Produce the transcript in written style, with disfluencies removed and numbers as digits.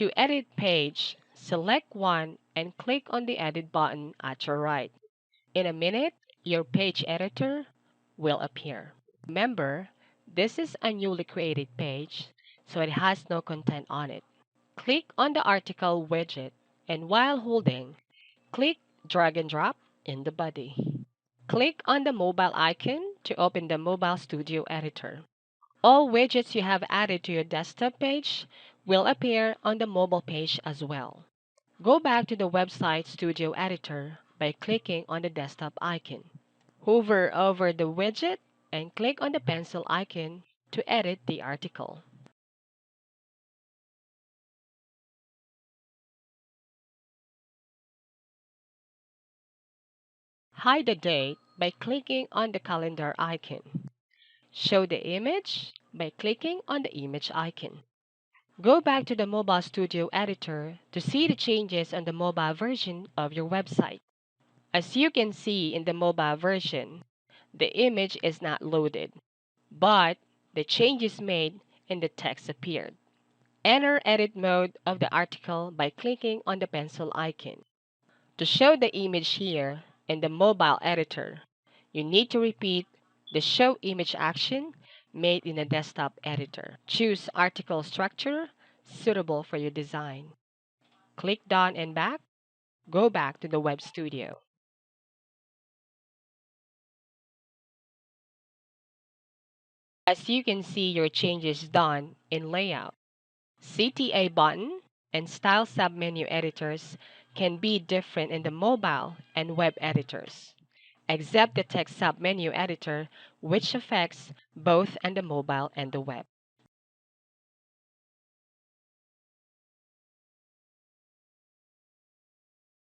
To edit page, select one and click on the edit button at your right. In a minute, your page editor will appear. Remember, this is a newly created page, so it has no content on it. Click on the article widget and while holding, click drag and drop in the body. Click on the mobile icon to open the Mobile Studio Editor. All widgets you have added to your desktop page will appear on the mobile page as well. Go back to the Website Studio Editor by clicking on the desktop icon. Hover over the widget and click on the pencil icon to edit the article. Hide the date by clicking on the calendar icon. Show the image by clicking on the image icon. Go back to the Mobile Studio Editor to see the changes on the mobile version of your website. As you can see in the mobile version, the image is not loaded, but the changes made in the text appeared. Enter edit mode of the article by clicking on the pencil icon. To show the image here in the mobile editor, you need to repeat the show image action made in the desktop editor. Choose article structure suitable for your design. Click Done and back. Go back to the Web Studio. As you can see your changes done in layout. CTA button and style submenu editors can be different in the mobile and web editors, except the text submenu editor, which affects both on the mobile and the web.